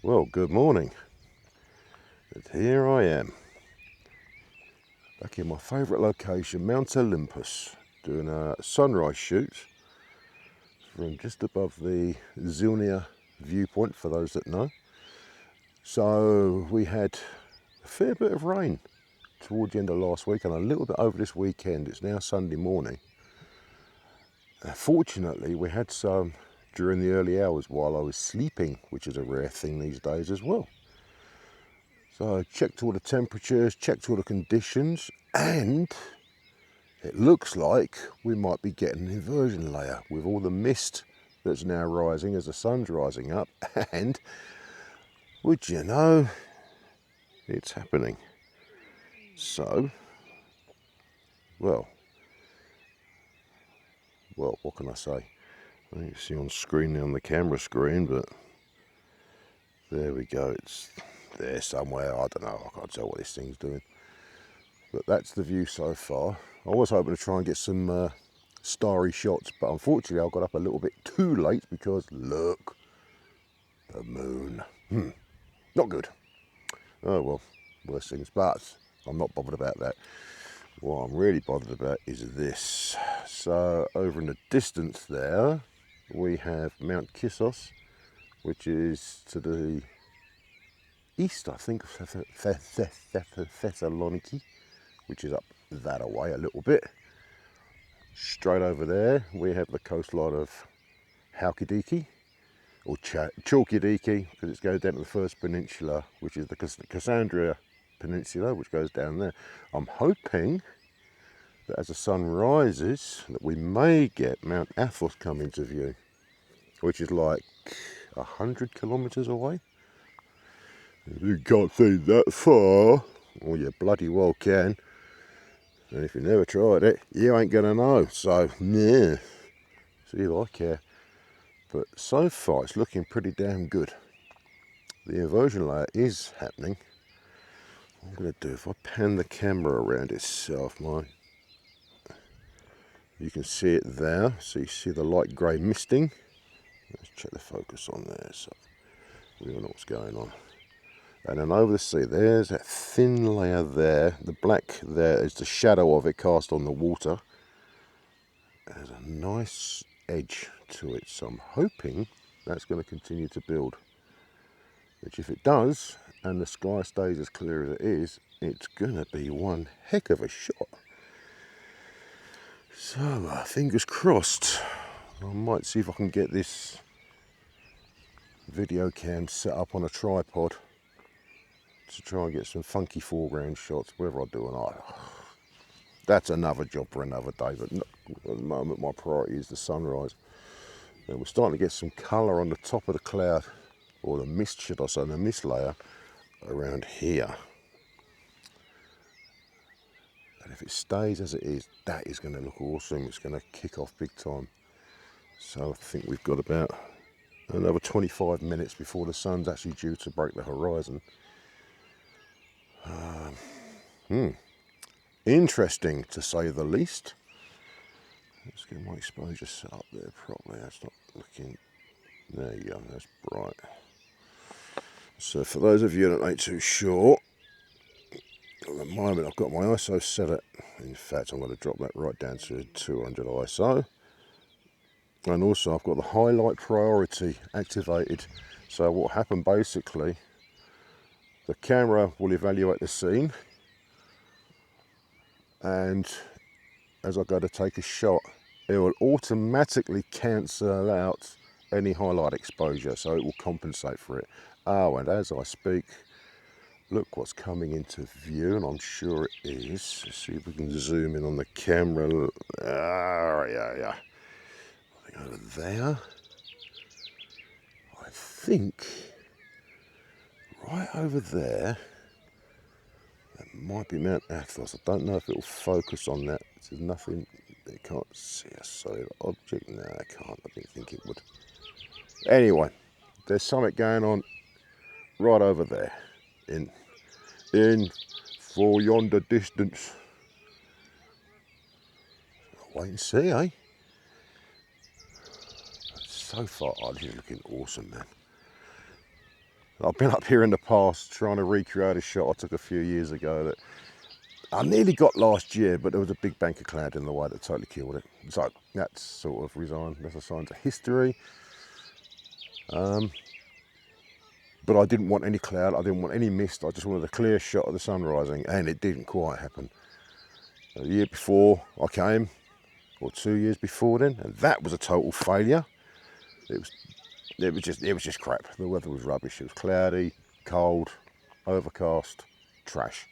Well, good morning. And here I am, back in my favourite location, Mt Olympus, doing a sunrise shoot from just above the Zilnia viewpoint, for those that know. So we had a fair bit of rain towards the end of last week and a little bit over this weekend. It's now Sunday morning. Fortunately, we had some during the early hours while I was sleeping, which is a rare thing these days as well. So I checked all the temperatures, checked all the conditions, and it looks like we might be getting an inversion layer with all the mist that's now rising as the sun's rising up, and would you know, it's happening. So, well, what can I say? I think you see on screen there on the camera screen, but there we go, it's there somewhere. I don't know, I can't tell what this thing's doing. But that's the view so far. I was hoping to try and get some starry shots, but unfortunately I got up a little bit too late because look, the moon. Not good. Oh well, worse things, but I'm not bothered about that. What I'm really bothered about is this. So over in the distance there, we have Mount Kissos, which is to the east, I think, of Thessaloniki, which is up that away a little bit. Straight over there, we have the coastline of Halkidiki, or Chalkidiki, because it goes down to the first peninsula, which is the Cassandra Peninsula, which goes down there. I'm hoping that as the sun rises, that we may get Mount Athos come into view, which is like 100 kilometres away. You can't see that far, or you bloody well can. And if you never tried it, you ain't gonna know. So, yeah, see if I care. But so far, it's looking pretty damn good. The inversion layer is happening. What I'm gonna do, if I pan the camera around itself, you can see it there. So you see the light grey misting. Let's check the focus on there, so we all know what's going on. And then over the sea, there's that thin layer there. The black there is the shadow of it cast on the water. There's a nice edge to it, so I'm hoping that's going to continue to build. Which if it does, and the sky stays as clear as it is, it's going to be one heck of a shot. So, fingers crossed. I might see if I can get this video cam set up on a tripod to try and get some funky foreground shots, whether I do or not. That's another job for another day, but at the moment my priority is the sunrise. And we're starting to get some colour on the top of the cloud, or the mist, should I say, the mist layer around here. And if it stays as it is, that is going to look awesome. It's going to kick off big time. So I think we've got about another 25 minutes before the sun's actually due to break the horizon. Interesting, to say the least. Let's get my exposure set up there properly. That's not looking... There you go, that's bright. So for those of you that ain't too sure, at the moment I've got my ISO set at... In fact, I'm going to drop that right down to 200 ISO. And also I've got the highlight priority activated. So what happened basically, the camera will evaluate the scene, and as I go to take a shot, it will automatically cancel out any highlight exposure, so it will compensate for it. Oh, and as I speak, look what's coming into view, and I'm sure it is. Let's see if we can zoom in on the camera. Yeah. I think over there, I think right over there, that might be Mount Athos. I don't know if it will focus on that. There's nothing, you can't see a solid object. No, I can't. I didn't think it would. Anyway, there's something going on right over there in for yonder distance. Wait and see, eh? So far, oh, this is looking awesome, man. I've been up here in the past trying to recreate a shot I took a few years ago that I nearly got last year, but there was a big bank of cloud in the way that totally killed it. So that's sort of resigned. That's a sign to history. But I didn't want any cloud, I didn't want any mist, I just wanted a clear shot of the sun rising, and it didn't quite happen. The year before I came, or 2 years before then, and that was a total failure. It was just crap. The weather was rubbish. It was cloudy, cold, overcast, trash.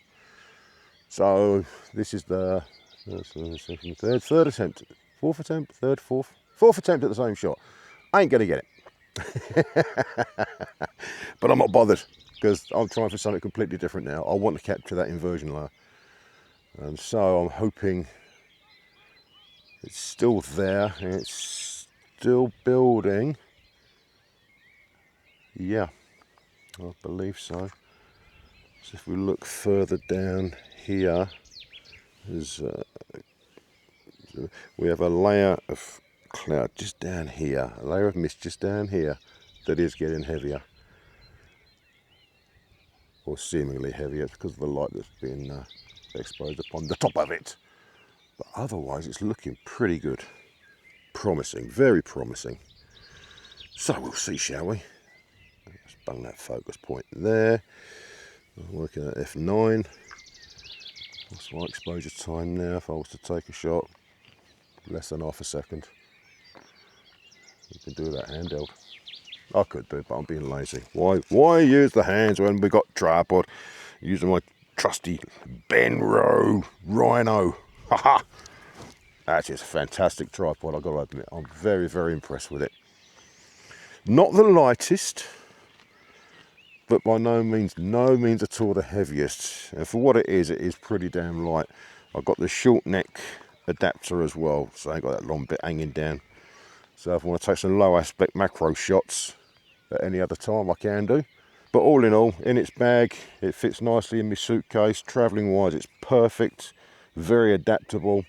So this is the third attempt, fourth attempt, fourth attempt at the same shot. I ain't gonna get it. But I'm not bothered because I'm trying for something completely different now. I want to capture that inversion layer, and so I'm hoping it's still there and it's still building. Yeah, I believe so. So if we look further down here, we have a layer of cloud just down here, a layer of mist just down here that is getting heavier, or seemingly heavier because of the light that's been exposed upon the top of it. But otherwise it's looking pretty good. Promising, very promising. So we'll see, shall we? Let's bung that focus point there. I'm working at F9. What's my exposure time now if I was to take a shot? Less than half a second. You can do that handheld. I could do, but I'm being lazy. Why use the hands when we got tripod? Using my trusty Benro Rhino. Haha! That's just a fantastic tripod, I've got to admit. I'm very, very impressed with it. Not the lightest, but by no means at all the heaviest. And for what it is pretty damn light. I've got the short neck adapter as well, so I ain't got that long bit hanging down. So if I want to take some low aspect macro shots at any other time, I can do. But all in all, in its bag, it fits nicely in my suitcase. Travelling wise, it's perfect, very adaptable,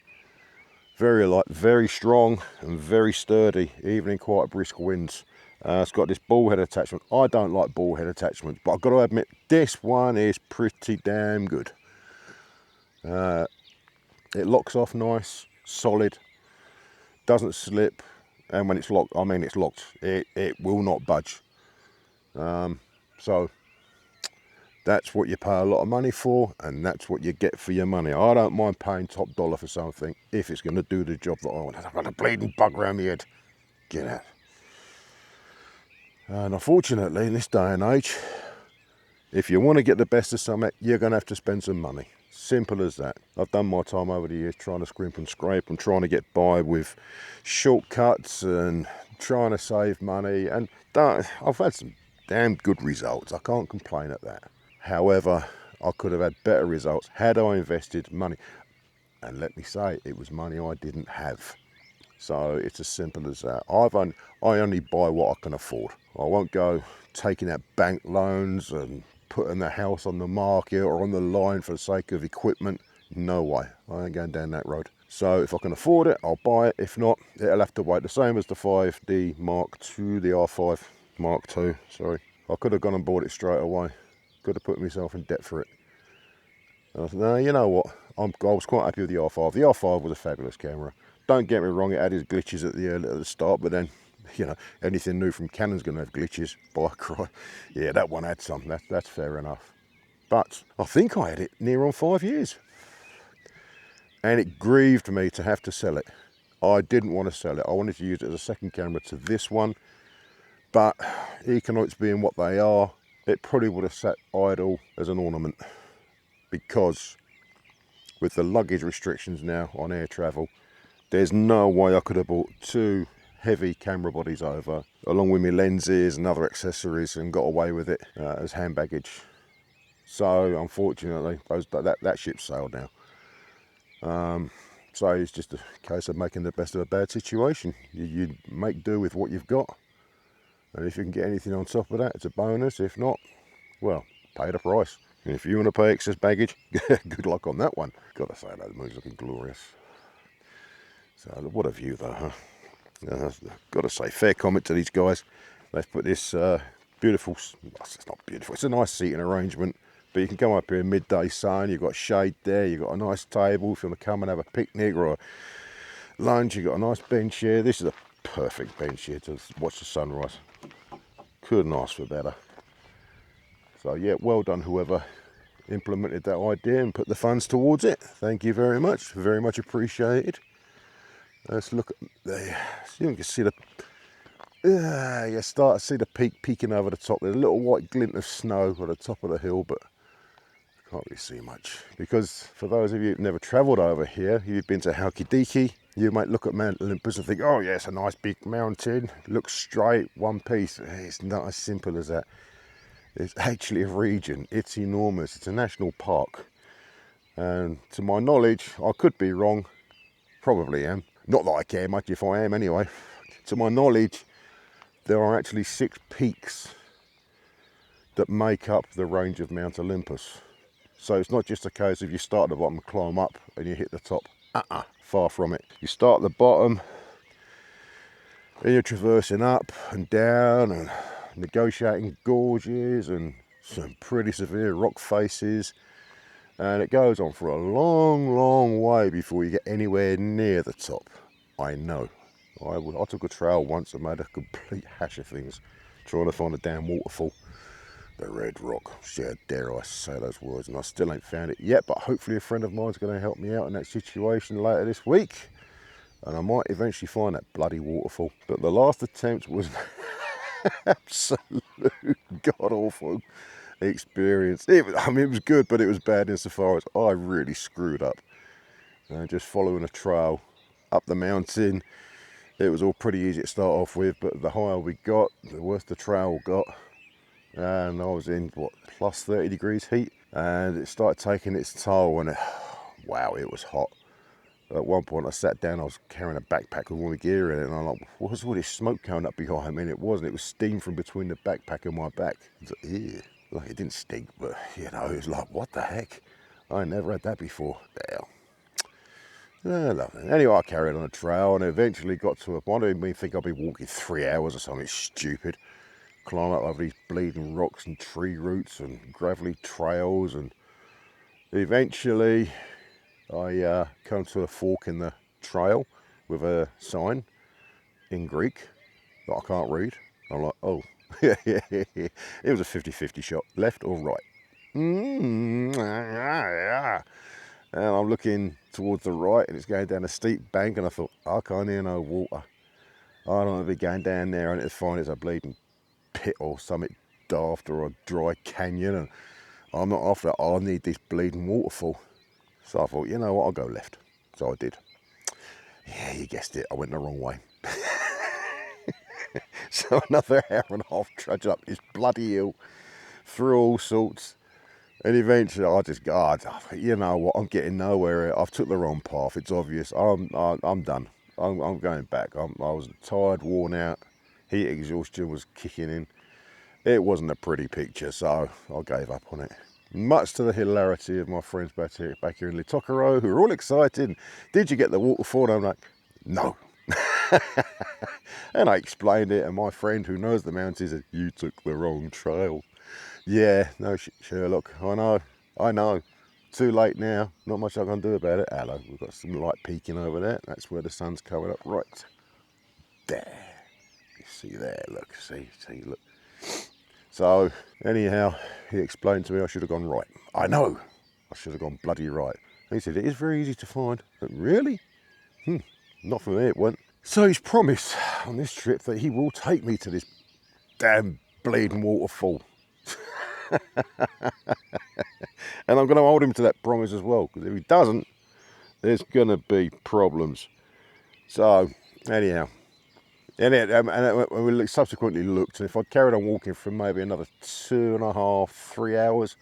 very light, very strong, and very sturdy, even in quite brisk winds. It's got this ball head attachment. I don't like ball head attachments, but I've got to admit, this one is pretty damn good. It locks off nice, solid, doesn't slip, and when it's locked, I mean it's locked. It will not budge. So that's what you pay a lot of money for, and that's what you get for your money. I don't mind paying top dollar for something if it's going to do the job that I want. I've got a bleeding bug around my head. Get out. And unfortunately, in this day and age, if you want to get the best of something, you're going to have to spend some money. Simple as that. I've done my time over the years trying to scrimp and scrape and trying to get by with shortcuts and trying to save money, and I've had some damn good results. I can't complain at that. However, I could have had better results had I invested money. And let me say, it was money I didn't have. So it's as simple as that. I only buy what I can afford. I won't go taking out bank loans and putting the house on the market or on the line for the sake of equipment. No way. I ain't going down that road. So if I can afford it, I'll buy it. If not, it'll have to wait. The same as the 5D Mark II, the R5 Mark II, sorry. I could have gone and bought it straight away. Could have put myself in debt for it. And I thought, no, you know what? I was quite happy with the R5. The R5 was a fabulous camera. Don't get me wrong, it had its glitches at the start, but then, you know, anything new from Canon's going to have glitches. By Christ. Yeah, that one had some. That's fair enough. But I think I had it near on 5 years. And it grieved me to have to sell it. I didn't want to sell it. I wanted to use it as a second camera to this one. But economics being what they are, it probably would have sat idle as an ornament. Because with the luggage restrictions now on air travel, there's no way I could have bought two heavy camera bodies over, along with my lenses and other accessories, and got away with it as hand baggage. So unfortunately, that ship sailed now. So it's just a case of making the best of a bad situation. You make do with what you've got, and if you can get anything on top of that, it's a bonus. If not, well, pay the price. And if you want to pay excess baggage, good luck on that one. Gotta say, that moon's looking glorious. So what a view though, huh? Gotta say, fair comment to these guys. They've put this beautiful, it's not beautiful, it's a nice seating arrangement. But you can come up here in midday sun, you've got shade there, you've got a nice table if you want to come and have a picnic or a lunch, you've got a nice bench here. This is a perfect bench here to watch the sunrise. Couldn't ask for better. So yeah, well done whoever implemented that idea and put the funds towards it. Thank you very much appreciated. Let's look at the, so you can see the, you start to see the peak peeking over the top. There's a little white glint of snow at the top of the hill, but can't really see much. Because for those of you who've never travelled over here, you've been to Halkidiki, you might look at Mt Olympus and think, oh yeah, it's a nice big mountain, looks straight, one piece. It's not as simple as that. It's actually a region, it's enormous, it's a national park. And to my knowledge, I could be wrong, probably am. Not that I care much if I am anyway. To my knowledge, there are actually 6 peaks that make up the range of Mt Olympus. So it's not just a case of you start at the bottom, climb up and you hit the top. Far from it. You start at the bottom and you're traversing up and down and negotiating gorges and some pretty severe rock faces. And it goes on for a long way before you get anywhere near the top. I know. I took a trail once and made a complete hash of things trying to find a damn waterfall. The Red Rock, yeah, dare I say those words, and I still ain't found it yet, but hopefully a friend of mine's going to help me out in that situation later this week, and I might eventually find that bloody waterfall. But the last attempt was absolute god-awful experience. It was good, but it was bad insofar as I really screwed up. Just following a trail up the mountain, it was all pretty easy to start off with, but the higher we got, the worse the trail got. And I was in, what, plus 30 degrees heat, and it started taking its toll, and wow, it was hot. At one point I sat down, I was carrying a backpack with all my gear in it, and I'm like, what's all this smoke coming up behind me? And it wasn't, it was steam from between the backpack and my back. It was like, ew. Like, it didn't stink, but you know, it was like, what the heck? I never had that before. Lovely. Anyway, I carried on a trail and eventually got to a point. I didn't think I'd be walking 3 hours or something stupid. Climb up over these bleeding rocks and tree roots and gravelly trails, and eventually I come to a fork in the trail with a sign in Greek that I can't read. I'm like, oh, it was a 50-50 shot, left or right. And I'm looking towards the right and it's going down a steep bank, and I thought, I can't hear no water. I don't want to be going down there and it's fine, it's a bleeding pit or something daft or a dry canyon, and I'm not after that. I need this bleeding waterfall. So I thought, you know what, I'll go left. So I did. Yeah, you guessed it, I went the wrong way. So another hour and a half trudging up this bloody hill through all sorts, and eventually I just go, you know what, I'm getting nowhere here. I've took the wrong path, it's obvious. I'm done. I'm going back. I was tired, worn out, heat exhaustion was kicking in. It wasn't a pretty picture, so I gave up on it. Much to the hilarity of my friends back here in Litokoro, who were all excited. Did you get the waterfall? And I'm like, no. And I explained it, and my friend who knows the mountains said, you took the wrong trail. Yeah, no, Sherlock, I know. Too late now, not much I can do about it. Hello, we've got some light peeking over there. That's where the sun's coming up right there. You see there, look, see, look. So, anyhow, he explained to me I should have gone right. I know, I should have gone bloody right. And he said, it is very easy to find. But really? Not for me, it won't. So he's promised on this trip that he will take me to this damn bleeding waterfall. And I'm going to hold him to that promise as well, because if he doesn't, there's going to be problems. So, anyhow. And we subsequently looked, and if I'd carried on walking for maybe another 2.5, 3 hours,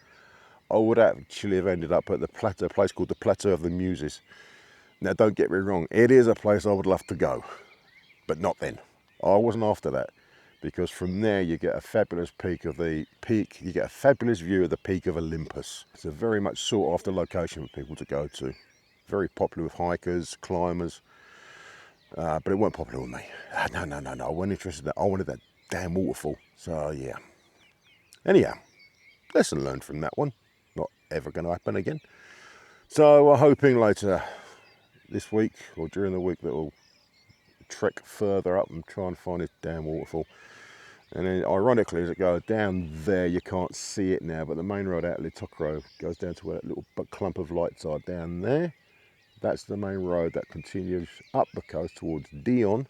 I would actually have ended up at the plateau, a place called the Plateau of the Muses. Now, don't get me wrong, it is a place I would love to go, but not then. I wasn't after that, because from there you get a fabulous you get a fabulous view of the peak of Olympus. It's a very much sought after location for people to go to. Very popular with hikers, climbers. But it weren't popular with me. No, I wasn't interested in that. I wanted that damn waterfall. So yeah, Anyhow, lesson learned from that one. Not ever going to happen again. So we're hoping later this week or during the week that we'll trek further up and try and find this damn waterfall. And then ironically, as it goes down there, you can't see it now, but the main road out of Litokro goes down to where that little clump of lights are down there. That's the main road that continues up the coast towards Dion,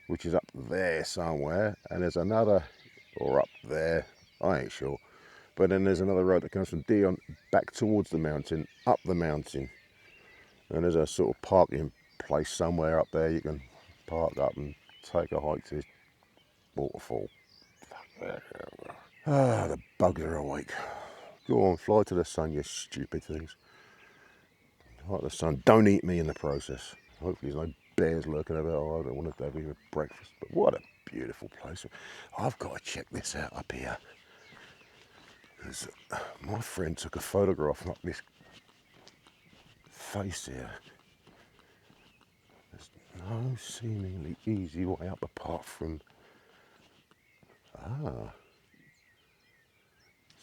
which is up there somewhere. And there's another, or up there, I ain't sure. But then there's another road that comes from Dion back towards the mountain, up the mountain. And there's a sort of parking place somewhere up there. You can park up and take a hike to this waterfall. Ah, the bugs are awake. Go on, fly to the sun, you stupid things. Like the sun, don't eat me in the process. Hopefully there's no bears lurking about. Oh, I don't want to have even breakfast. But what a beautiful place. I've got to check this out up here. Because my friend took a photograph of this face here. There's no seemingly easy way up apart from...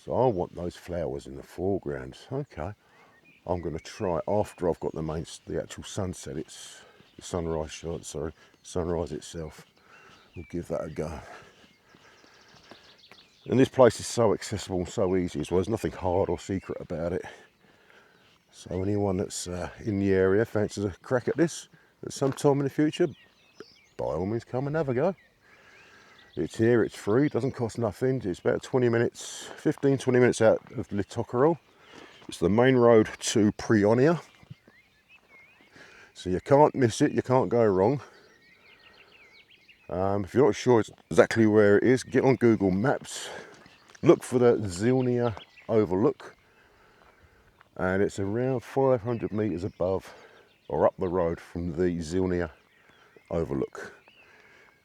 So I want those flowers in the foreground. Okay, I'm going to try after I've got the actual sunset. It's the sunrise shot. Sorry, sunrise itself. We'll give that a go. And this place is so accessible and so easy as well. There's nothing hard or secret about it. So anyone that's in the area fancies a crack at this at some time in the future, by all means come and have a go. It's here, it's free, doesn't cost nothing. It's about 20 minutes, 15, 20 minutes out of Litokro. It's the main road to Prionia. So you can't miss it, you can't go wrong. If you're not sure exactly where it is, get on Google Maps. Look for the Zilnia Overlook. And it's around 500 metres above or up the road from the Zilnia Overlook.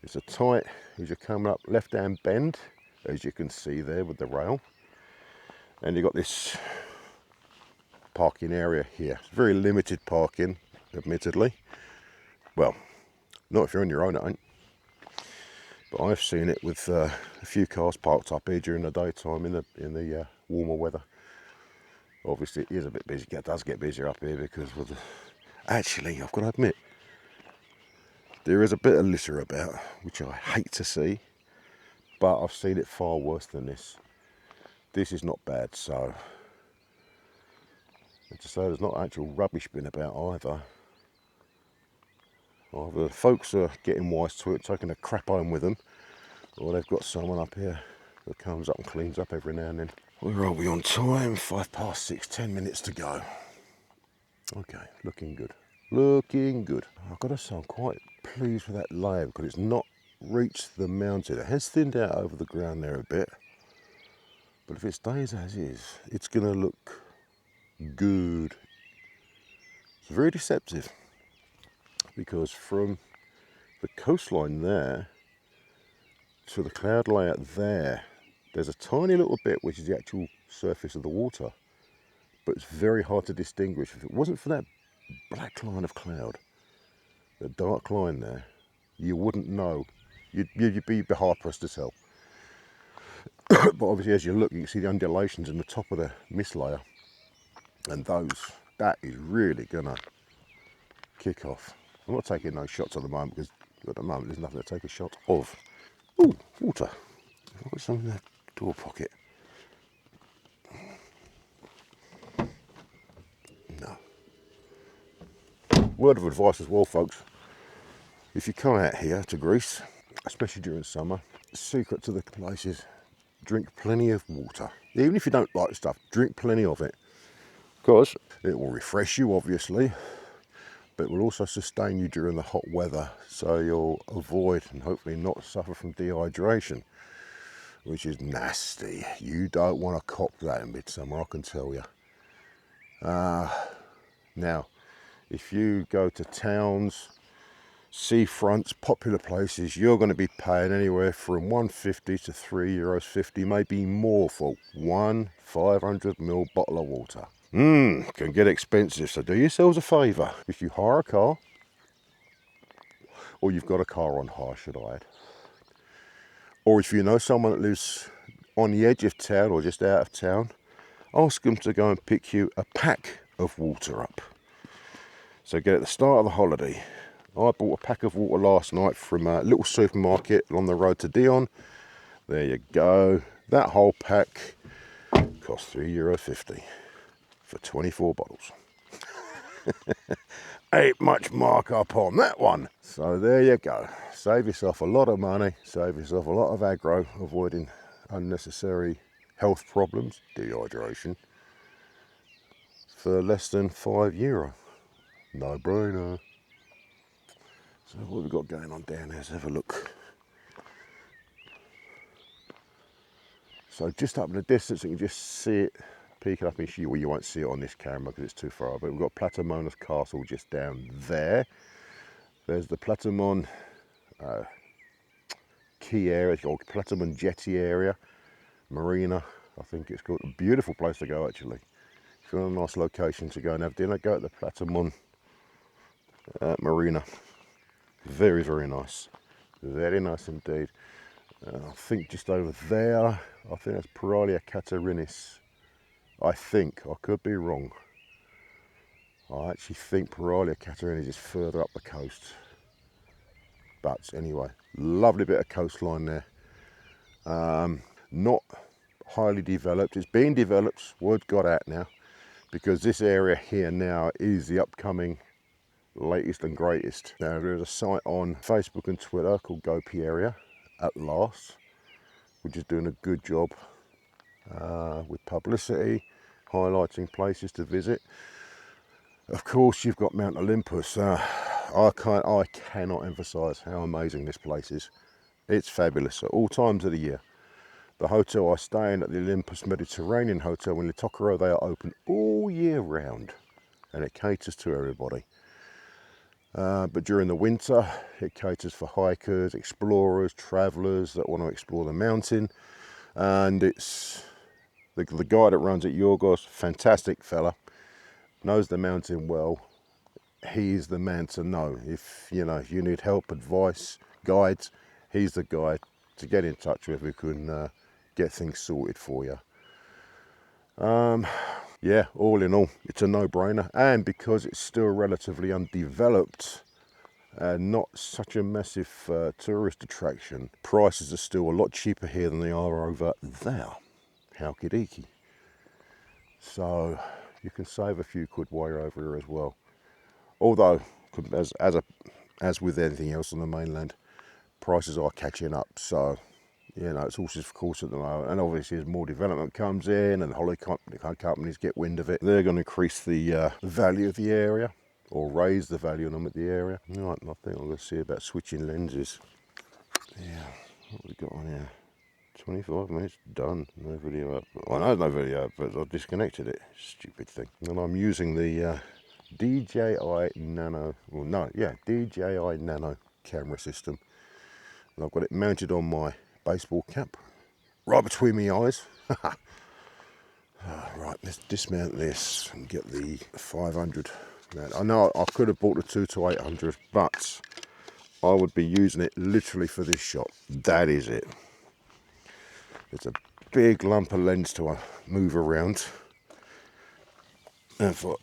It's a tight, as you're coming up, left-hand bend, as you can see there with the rail. And you've got this parking area here. It's very limited parking, admittedly. Well, not if you're on your own, it ain't. But I've seen it with a few cars parked up here during the daytime in the warmer weather. Obviously, it is a bit busy. It does get busier up here because with the... Actually, I've got to admit, there is a bit of litter about, which I hate to see, but I've seen it far worse than this. This is not bad, so to say there's not actual rubbish bin about either. Either the folks are getting wise to it, taking a crap home with them, or they've got someone up here that comes up and cleans up every now and then. Where are we on time? 6:05, 10 minutes to go. Okay, looking good. Looking good. I've got to say I'm quite pleased with that layer because it's not reached the mountain. It has thinned out over the ground there a bit. But if it stays as is, it's going to look good. It's very deceptive because from the coastline there to the cloud layer there, there's a tiny little bit which is the actual surface of the water. But it's very hard to distinguish. If it wasn't for that black line of cloud, the dark line there, you wouldn't know. You'd be hard pressed to tell. But obviously as you look, you can see the undulations in the top of the mist layer. And that is really gonna kick off. I'm not taking no shots at the moment because at the moment there's nothing to take a shot of. Ooh, water. I've got some in the door pocket. No. Word of advice as well, folks. If you come out here to Greece, especially during summer, the secret to the place is drink plenty of water. Even if you don't like stuff, drink plenty of it. Because it will refresh you, obviously, but it will also sustain you during the hot weather. So you'll avoid and hopefully not suffer from dehydration, which is nasty. You don't want to cop that in midsummer, I can tell you. Now, if you go to towns, seafronts, popular places, you're going to be paying anywhere from €1.50 to €3.50, maybe more for one 500ml bottle of water. Can get expensive, so do yourselves a favour. If you hire a car, or you've got a car on hire, should I add, or if you know someone that lives on the edge of town or just out of town, ask them to go and pick you a pack of water up. So get at the start of the holiday. I bought a pack of water last night from a little supermarket on the road to Dion. There you go. That whole pack cost €3.50 for 24 bottles. Ain't much markup on that one. So there you go. Save yourself a lot of money, save yourself a lot of aggro, avoiding unnecessary health problems, dehydration, for less than €5. No brainer. So what have we got going on down there? Let's have a look. So just up in the distance, you can just see it peeking up in view. Well, you won't see it on this camera because it's too far, but we've got Platamona's Castle just down there. There's the Platamon Key area, it's called Platamon Jetty area, Marina, I think it's called. A beautiful place to go actually. If you want a nice location to go and have dinner, go to the Platamon Marina. Very, very nice. Very nice indeed. I think just over there, I think that's Paralia Catarinis. I think, I could be wrong. I actually think Paralia Catarinis is further up the coast. But anyway, lovely bit of coastline there. Not highly developed. It's being developed, word got out now, because this area here now is the upcoming latest and greatest. Now there's a site on Facebook and Twitter called Gopi Area at last, which is doing a good job with publicity, highlighting places to visit. Of course, you've got Mount Olympus. I cannot emphasise how amazing this place is. It's fabulous at all times of the year. The hotel I stay in at the Olympus Mediterranean Hotel in Litokero, they are open all year round and it caters to everybody. But during the winter, it caters for hikers, explorers, travellers that want to explore the mountain. And it's the guy that runs it, Yorgos, fantastic fella, knows the mountain well. He's the man to know. If you need help, advice, guides, he's the guy to get in touch with who can get things sorted for you. Yeah, all in all, it's a no-brainer. And because it's still relatively undeveloped and not such a massive tourist attraction, prices are still a lot cheaper here than they are over there, Halkidiki. So you can save a few quid while you're over here as well. Although, as with anything else on the mainland, prices are catching up. So, it's horses for course at the moment. And obviously, as more development comes in and the holiday companies get wind of it, they're going to increase the value of the area or raise the value of them at the area. Right, I think I'm going to see about switching lenses. Yeah, what we got on here? 25 minutes done. No video up. Well, no, no video up, but I've disconnected it. Stupid thing. And I'm using the DJI Nano, DJI Nano camera system. And I've got it mounted on my baseball cap, right between my eyes. Right, let's dismount this and get the 500. Now, I know I could have bought the 2 to 800, but I would be using it literally for this shot. That is it. It's a big lump of lens to move around, and for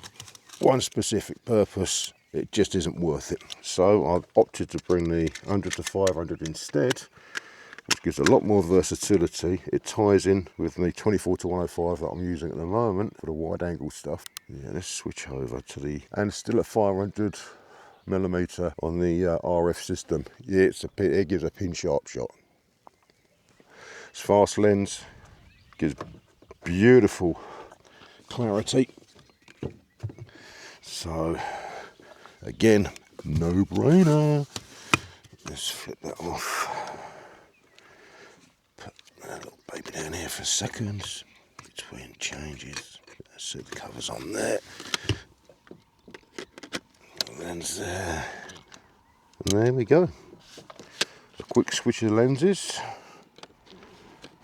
one specific purpose, it just isn't worth it. So I've opted to bring the 100 to 500 instead, which gives a lot more versatility. It ties in with the 24 to 105 that I'm using at the moment for the wide angle stuff. Yeah, let's switch over to and still at 500 millimeter on the RF system. Yeah, it gives a pin sharp shot. It's fast lens, gives beautiful clarity. So again, no brainer. Let's flip that off. Put that little baby down here for seconds between changes. See the covers on there. Lens there. And there we go. A quick switch of lenses.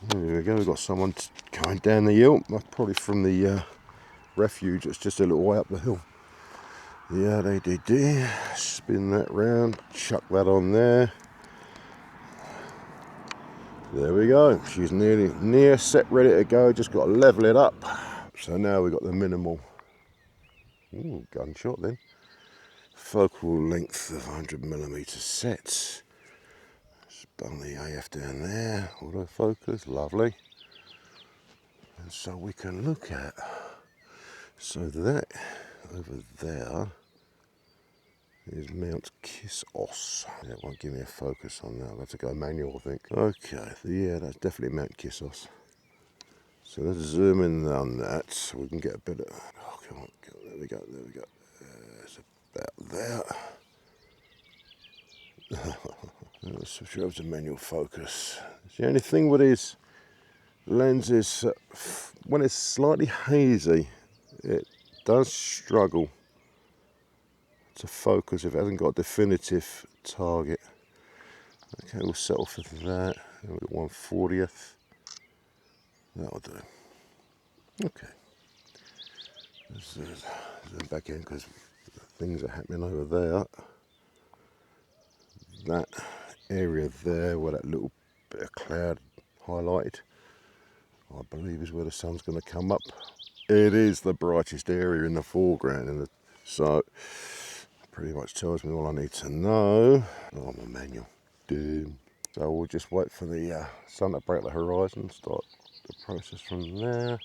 There we go, we've got someone going down the hill, probably from the refuge. It's just a little way up the hill. Yeah, they did. Spin that round, chuck that on there. There we go. She's nearly near set, ready to go. Just got to level it up. So now we've got the minimal gunshot then. Focal length of 100mm set. Bung the AF down there. Autofocus, lovely. And so we can look at. So that over there is Mt Olympus. Yeah, it won't give me a focus on that. I'll have to go manual, I think. Okay, yeah, that's definitely Mt Olympus. So let's zoom in on that so we can get a bit of. Oh, come on, there we go, there we go. It's about there. Let's switch over to manual focus. The only thing with these lenses, when it's slightly hazy, it does struggle to focus if it hasn't got a definitive target. Okay, we'll settle for that. We've got 1/40th. That'll do. Okay. Let's zoom back in because things are happening over there. That area there where that little bit of cloud highlighted, I believe is where the sun's going to come up. It is the brightest area in the foreground, so pretty much tells me all I need to know. Oh, I'm a manual. Doom. So we'll just wait for the sun to break the horizon, start the process from there.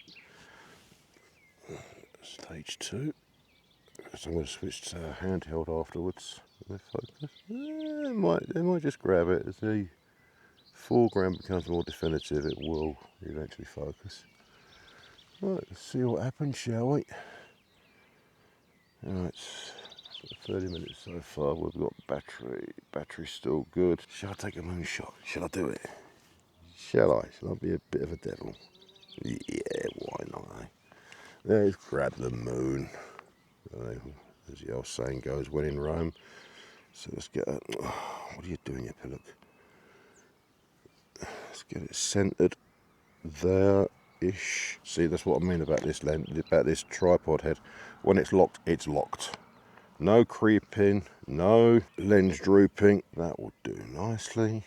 Stage 2. So I'm going to switch to handheld afterwards. Focus. It might just grab it. As the foreground becomes more definitive, it will eventually focus. Right, let's see what happens, shall we? Right, 30 minutes so far. We've got battery's still good. Shall I take a moonshot? Shall I do it? Shall I? Shall I be a bit of a devil? Yeah, why not, eh? Let's grab the moon. As the old saying goes, when in Rome. So let's get what are you doing, you pillock? Let's get it centered there-ish. See, that's what I mean about this lens, about this tripod head. When it's locked, it's locked. No creeping, no lens drooping. That will do nicely.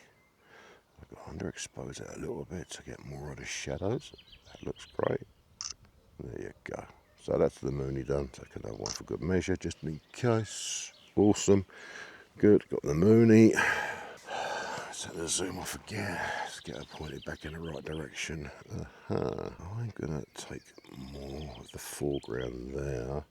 I've got to underexpose it a little bit to get more of the shadows. That looks great. There you go. So that's the Mooney done. Take another one for good measure, just in case. Awesome. Good. Got the Mooney. Set the zoom off again. Let's get her pointed back in the right direction. I'm going to take more of the foreground there.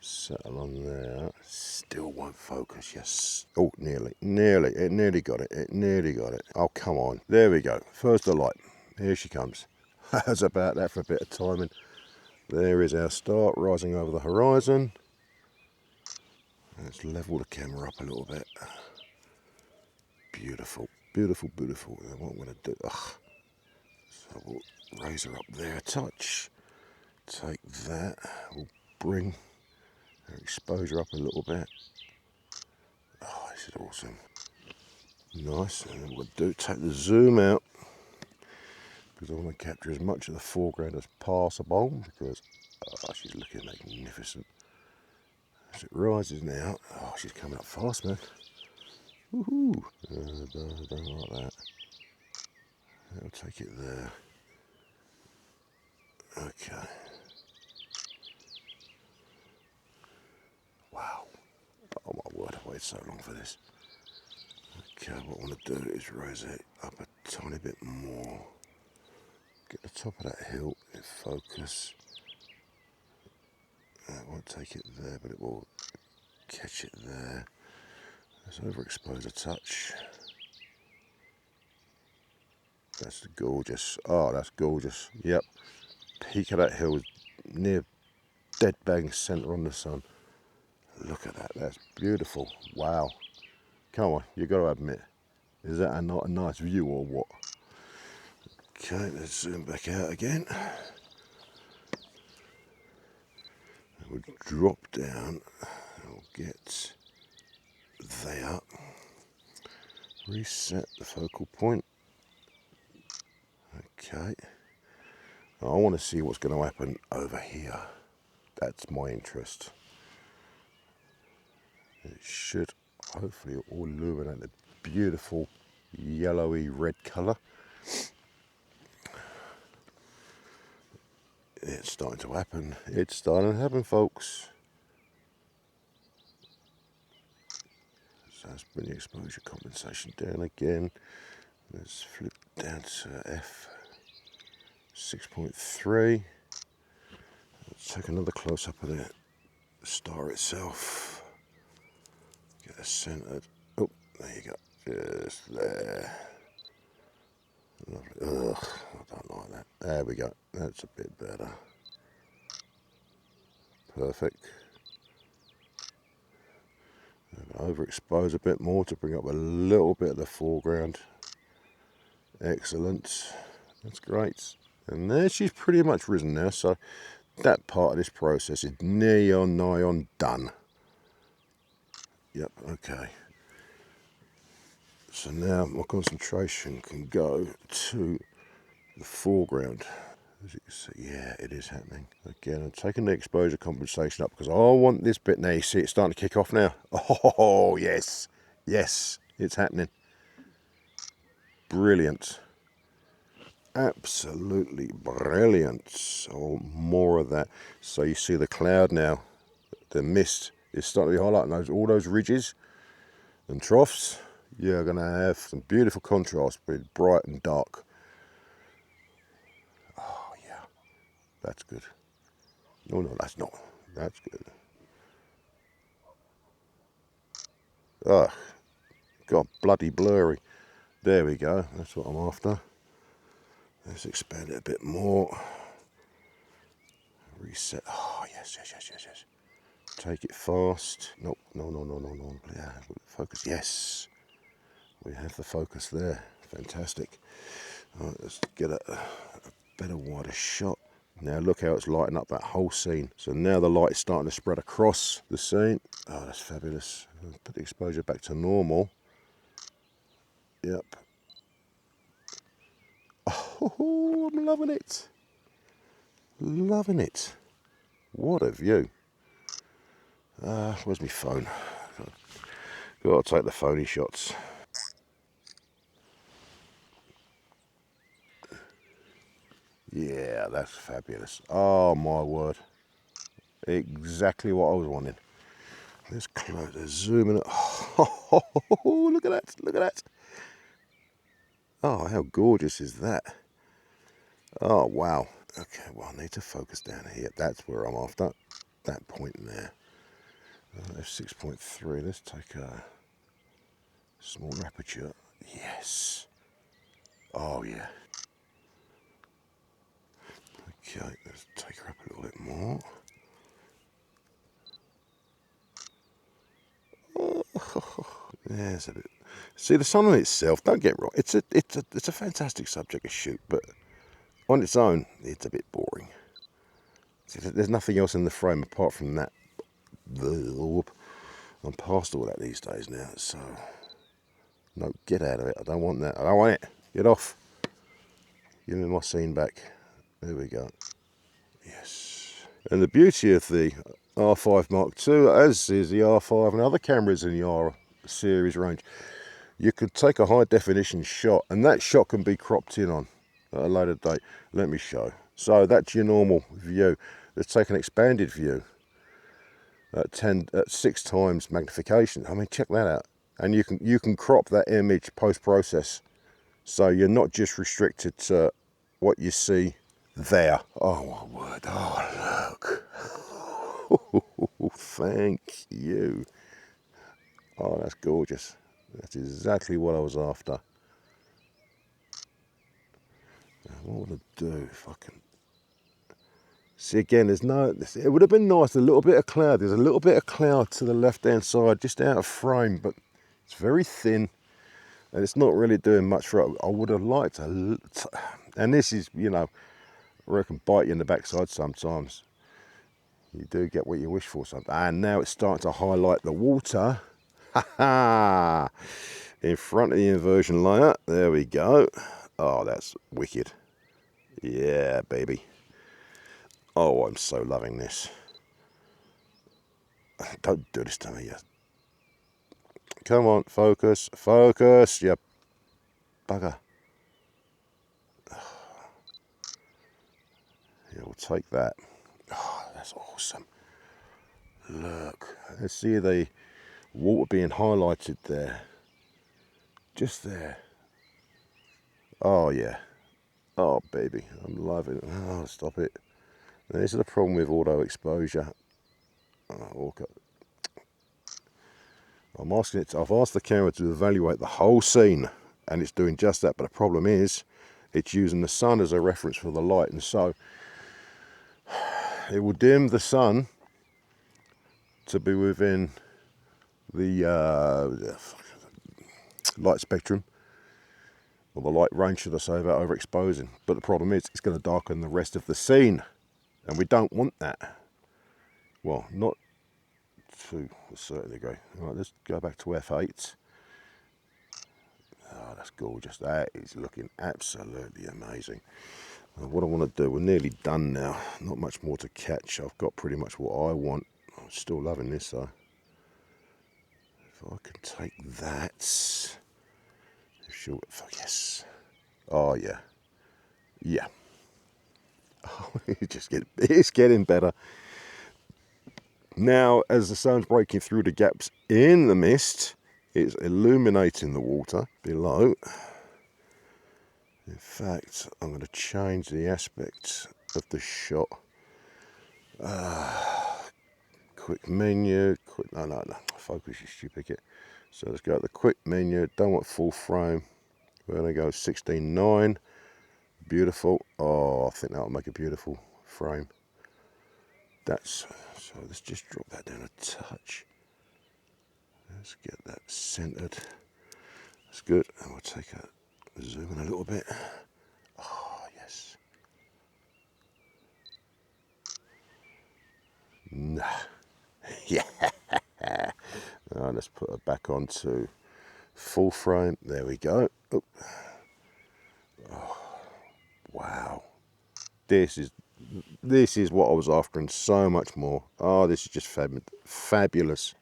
Settle on there. Still won't focus. Yes. Oh, nearly. Nearly. It nearly got it. It nearly got it. Oh, come on. There we go. First the light. Here she comes. How's about that for a bit of timing? There is our start, rising over the horizon. Let's level the camera up a little bit. Beautiful, beautiful, beautiful. And what I'm going to do, so we'll raise her up there a touch. Take that, we'll bring her exposure up a little bit. Oh, this is awesome. Nice, and then we'll take the zoom out because I want to capture as much of the foreground as possible because she's looking magnificent. As it rises now, she's coming up fast, man. Woohoo! Don't like that. I'll take it there. Okay. Wow. Oh my word, I've waited so long for this. Okay, what I want to do is raise it up a tiny bit more. Get the top of that hill in focus. I won't take it there, but it will catch it there. Let's overexpose a touch. That's gorgeous. Oh, that's gorgeous. Yep. Peak of that hill, near dead bang centre on the sun. Look at that. That's beautiful. Wow. Come on, you got to admit. Is that not a nice view or what? Okay, let's zoom back out again. We'll drop down. We'll get there. Reset the focal point. Okay. Now I want to see what's going to happen over here. That's my interest. It should hopefully all illuminate the beautiful yellowy red colour. It's starting to happen. It's starting to happen, folks. So let's bring the exposure compensation down again. Let's flip down to F 6.3. Let's take another close up of the star itself. Get it centered. Oh, there you go. Just there. Lovely. Ugh, I don't like that. There we go. That's a bit better. Perfect. Overexpose a bit more to bring up a little bit of the foreground. Excellent. That's great. And there she's pretty much risen now, so that part of this process is nigh on done. Yep, okay. So now my concentration can go to the foreground. As you can see, yeah, it is happening. Again, I'm taking the exposure compensation up because I want this bit now. You see it's starting to kick off now. Oh, yes. Yes, it's happening. Brilliant. Absolutely brilliant. Oh, more of that. So you see the cloud now. The mist is starting to be highlighting all those ridges and troughs. You're going to have some beautiful contrast with bright and dark. Oh, yeah. That's good. No, that's not. That's good. Ugh. Got bloody blurry. There we go. That's what I'm after. Let's expand it a bit more. Reset. Oh, yes. Take it fast. Nope. No. Yeah, focus. Yes. We have the focus there. Fantastic. All right, let's get a better, wider shot. Now look how it's lighting up that whole scene. So now the light is starting to spread across the scene. Oh, that's fabulous. Put the exposure back to normal. Yep. Oh, I'm loving it. Loving it. What a view. Where's my phone? Gotta take the phony shots. Yeah, that's fabulous. Oh my word. Exactly what I was wanting. Let's close, let's zoom in. Oh, look at that, look at that. Oh, how gorgeous is that? Oh, wow. Okay, well, I need to focus down here. That's where I'm after. That point there. F6.3. Let's take a small aperture. Yes. Oh, yeah. Okay, let's take her up a little bit more. There's a bit. See, the sun on itself, don't get wrong, it's a fantastic subject to shoot, but on its own, it's a bit boring. See, there's nothing else in the frame apart from that. I'm past all that these days now, so no, get out of it. I don't want that. I don't want it. Get off. Give me my scene back. There we go. Yes. And the beauty of the R5 Mark II, as is the R5 and other cameras in the R series range, you could take a high definition shot and that shot can be cropped in on at a later date. Let me show. So that's your normal view. Let's take an expanded view at 6 times magnification. I mean, check that out. And you can crop that image post-process. So you're not just restricted to what you see there. Oh my word. Oh, look. Thank you. Oh, that's gorgeous. That's exactly what I was after. What would I do if I can... See, again, there's no... It would have been nice, a little bit of cloud. There's a little bit of cloud to the left-hand side, just out of frame, but it's very thin, and it's not really doing much for it. I would have liked to... And this is, you know, I reckon bite you in the backside sometimes. You do get what you wish for sometimes. And now it's starting to highlight the water. Ha ha! In front of the inversion layer. There we go. Oh, that's wicked. Yeah, baby. Oh, I'm so loving this. Don't do this to me yet. Come on, focus, focus, you bugger. Yeah, we'll take that. Oh, that's awesome. Look, let's see the water being highlighted there. Just there. Oh yeah. Oh baby, I'm loving it. Oh, stop it. Now, this is the problem with auto exposure. Oh, okay. I've asked the camera to evaluate the whole scene, and it's doing just that, but the problem is it's using the sun as a reference for the light, and so it will dim the sun to be within the light spectrum, or the light range, should I say, without overexposing. But the problem is it's going to darken the rest of the scene, and we don't want that. Well, not to a certain degree. All right, let's go back to f8. Oh, that's gorgeous. That is looking absolutely amazing. And what I want to do, we're nearly done now. Not much more to catch. I've got pretty much what I want. I'm still loving this though. If I can take that. Sure. Yes. Oh yeah. Yeah. Oh, it's getting better. Now, as the sun's breaking through the gaps in the mist, it's illuminating the water below. In fact, I'm going to change the aspect of the shot. Quick menu. No. Focus, you stupid kid. So let's go to the quick menu. Don't want full frame. We're going to go 16:9. Beautiful. Oh, I think that'll make a beautiful frame. So let's just drop that down a touch. Let's get that centered. That's good. And we'll take a zoom in a little bit. Oh, yes. Nah. Yeah. Now let's put it back onto full frame. There we go. Oh, wow. This is what I was after and so much more. Oh, this is just fabulous.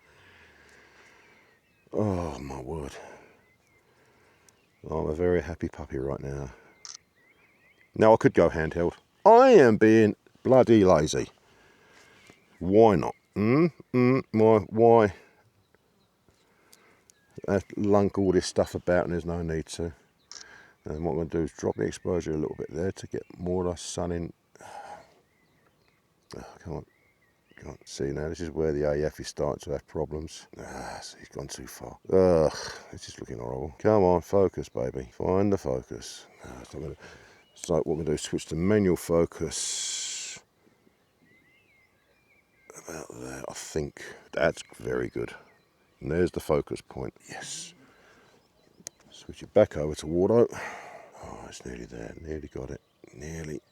Oh my word. I'm a very happy puppy right now. Now I could go handheld. I am being bloody lazy. Why not? Why lunk all this stuff about, and there's no need to. And what I'm going to do is drop the exposure a little bit there to get more of the sun in. Oh, can't see now. This is where the AF is starting to have problems. So he's gone too far. Ugh, this is looking horrible. Come on, focus, baby. Find the focus. So what we're going to do is switch to manual focus. About there, I think. That's very good. And there's the focus point. Yes. Switch it back over to auto. Oh, it's nearly there. Nearly got it. Nearly.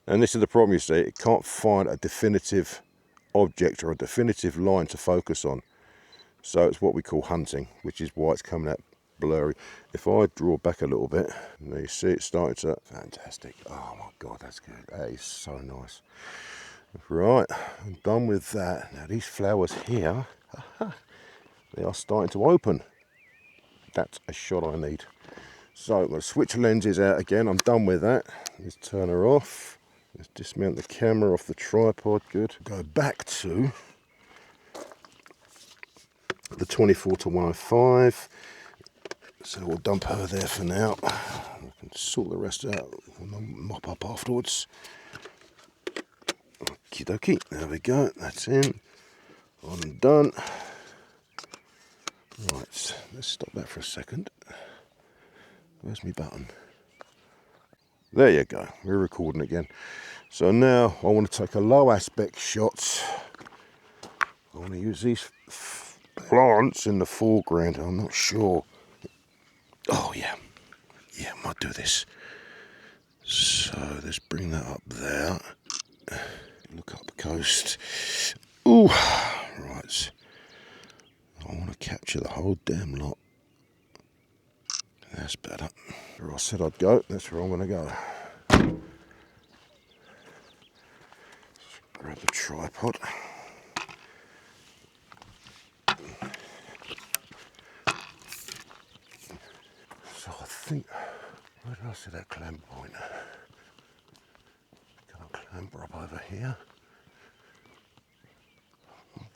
And this is the problem, you see. It can't find a definitive object or a definitive line to focus on. So it's what we call hunting, which is why it's coming out blurry. If I draw back a little bit, now you see it starting to... Fantastic. Oh my God, that's good. That is so nice. Right, I'm done with that. Now these flowers here, they are starting to open. That's a shot I need. So I'm going to switch lenses out again. I'm done with that. Let's turn her off. Let's dismount the camera off the tripod. Good. Go back to the 24-105. So we'll dump her there for now. We can sort the rest out and mop up afterwards. Okie dokie. There we go. That's in. On and done. Right. Let's stop that for a second. Where's my button? There you go. We're recording again. So now I want to take a low aspect shot. I want to use these plants in the foreground. I'm not sure. Oh yeah. Yeah, I might do this. So let's bring that up there. Look up the coast. Ooh. Right. I want to capture the whole damn lot. That's better. Where I said I'd go, that's where I'm going to go. Grab the tripod. So I think, where did I see that clamp point? Can't camber up over here.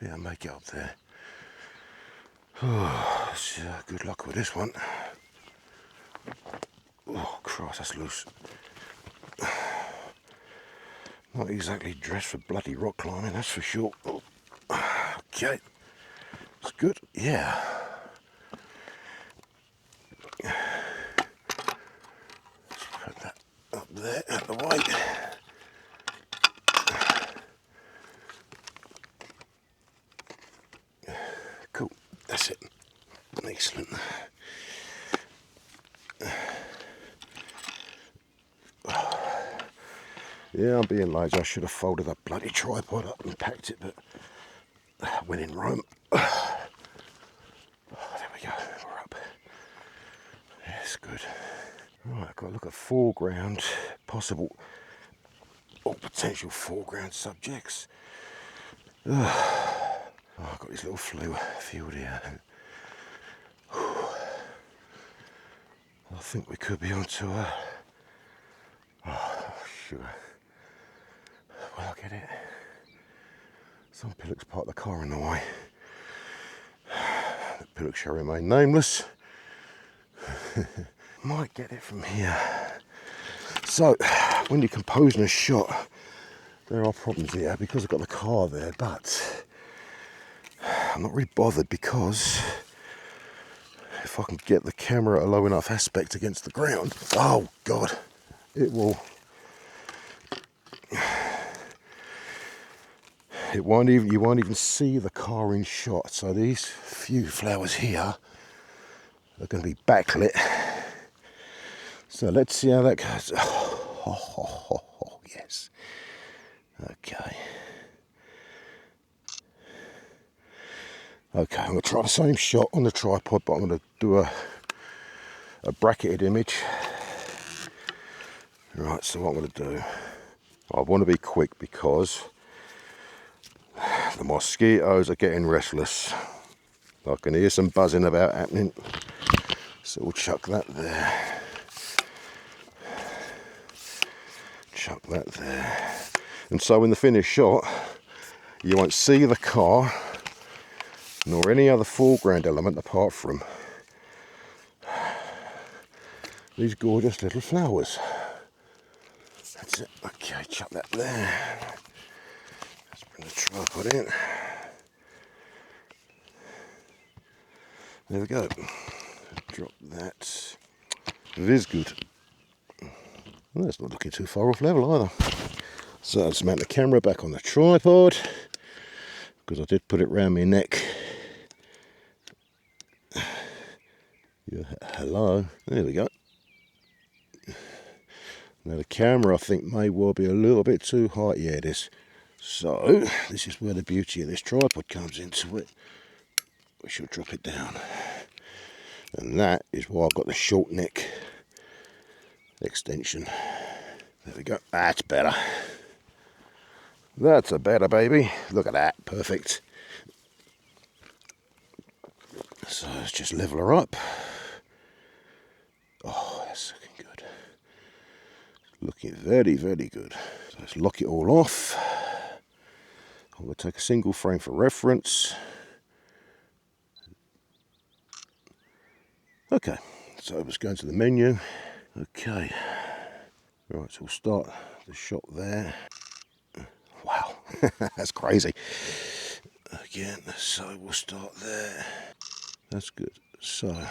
Yeah, make it up there. Oh, good luck with this one. Oh Christ, that's loose. Not exactly dressed for bloody rock climbing, that's for sure. Oh. Okay, it's good, yeah. Let's put that up there, out the way. Cool, that's it. Excellent. Yeah, I'm being lazy. I should have folded that bloody tripod up and packed it, but when in Rome. There we go, we're up. Yes, good. Right, I've got to look at foreground, possible or potential foreground subjects. Oh, I've got this little field here. I think we could be onto a... Oh, sugar. Will I get it? Some pillocks park the car in the way. The pillock shall remain nameless. Might get it from here. So, when you're composing a shot, there are problems here because I've got the car there, but I'm not really bothered because if I can get the camera at a low enough aspect against the ground, oh God, it will. You won't even see the car in shot. So these few flowers here are going to be backlit. So let's see how that goes. Oh, yes. Okay. Okay, I'm going to try the same shot on the tripod, but I'm going to do a bracketed image. Right, so what I'm going to do, I want to be quick because the mosquitoes are getting restless. I can hear some buzzing about happening, so we'll chuck that there. Chuck that there. And so in the finished shot, you won't see the car nor any other foreground element apart from these gorgeous little flowers. That's it. Okay, chuck that there. Let's bring the tripod in. There we go. Drop that. It is good. Well, that's not looking too far off level either. So let's mount the camera back on the tripod because I did put it round my neck. Yeah, hello. There we go. Now the camera I think may well be a little bit too high. Yeah, it is. So this is where the beauty of this tripod comes into it. We shall drop it down. And that is why I've got the short neck extension. There we go. That's better. That's a better baby. Look at that. Perfect. So let's just level her up. Oh, that's looking good. Looking very, very good. So let's lock it all off. I'm going to take a single frame for reference. Okay, so let's go into the menu. Okay. Right, so we'll start the shot there. Wow, that's crazy. Again, so we'll start there. That's good. So a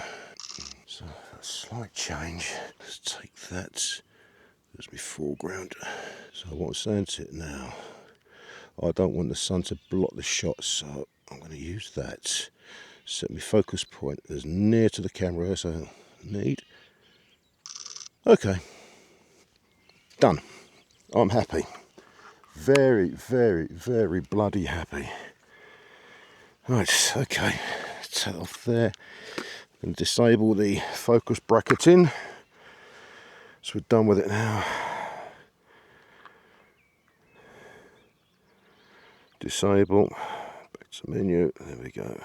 slight change. Let's take that as my foreground. So what I'm saying to it now, I don't want the sun to block the shot, so I'm going to use that. Set my focus point as near to the camera as I need. Okay, done. I'm happy. Very, very, very bloody happy. Right, okay, take it off there and disable the focus bracketing. So we're done with it now. Disable, back to menu, there we go.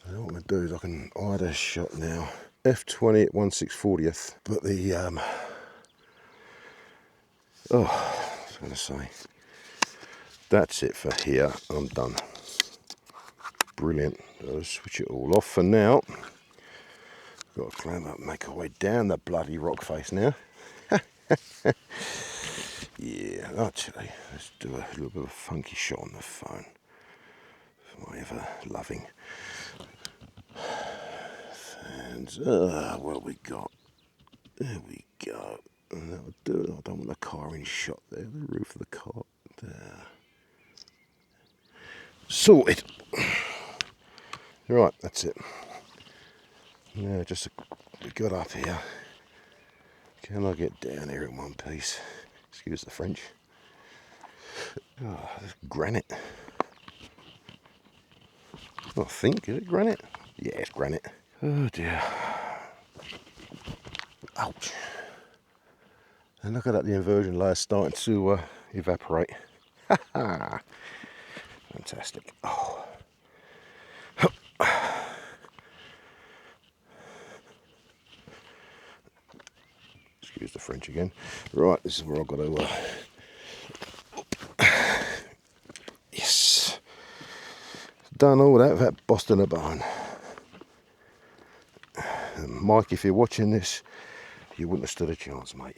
And what I'm going to do is I can add a shot now. F20 at 1/640th, but the Oh, I was going to say, that's it for here. I'm done. Brilliant. I'll switch it all off for now. Got to climb up, make our way down the bloody rock face now. Yeah, actually, let's do a little bit of a funky shot on the phone. For my ever loving. And what we got? There we go. And that'll do it. I don't want the car in shot there. The roof of the car. There. Sorted. Right, that's it. Now just got up here. Can I get down here in one piece? Excuse the French. Oh, there's granite. I think, is it granite? Yeah, it's granite. Oh dear. Ouch. And look at that, the inversion layer starting to evaporate. Fantastic. Oh. Excuse the French again. Right, this is where I've got to... yes. Done all that without busting a bone. And Mike, if you're watching this, you wouldn't have stood a chance, mate.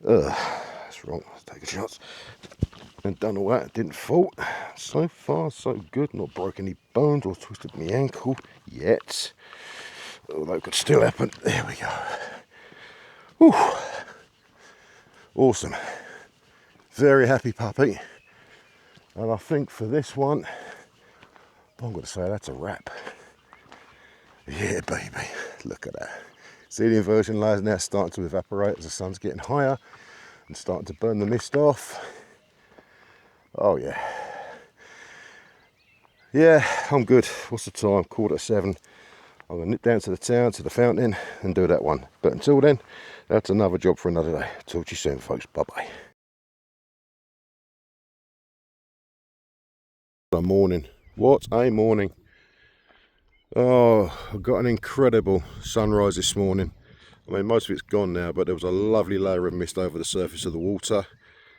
Well, that's wrong. Let's take a chance. And done all that, didn't fall. So far, so good. Not broke any bones or twisted my ankle yet. Although it could still happen. There we go. Whew. Awesome. Very happy puppy. And I think for this one, I'm going to say that's a wrap. Yeah, baby. Look at that. See, the inversion layers now starting to evaporate as the sun's getting higher and starting to burn the mist off. Oh yeah. Yeah, I'm good. What's the time? 7:15. I'm going to nip down to the town, to the fountain, and do that one. But until then, that's another job for another day. Talk to you soon, folks. Bye-bye. What a morning. What a morning. Oh, I've got an incredible sunrise this morning. I mean, most of it's gone now, but there was a lovely layer of mist over the surface of the water.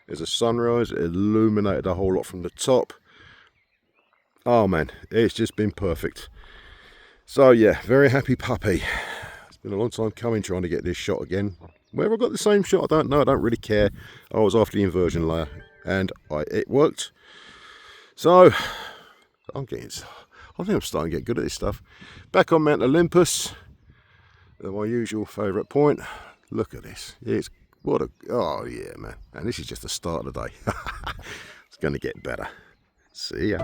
There's a sunrise. It illuminated a whole lot from the top. Oh man, it's just been perfect. So yeah, very happy puppy. It's been a long time coming trying to get this shot again. Whether I got the same shot, I don't know. I don't really care. I was after the inversion layer and it worked. So I think I'm starting to get good at this stuff. Back on Mount Olympus, at my usual favourite point. Look at this. Oh yeah, man. And this is just the start of the day. It's going to get better. See ya.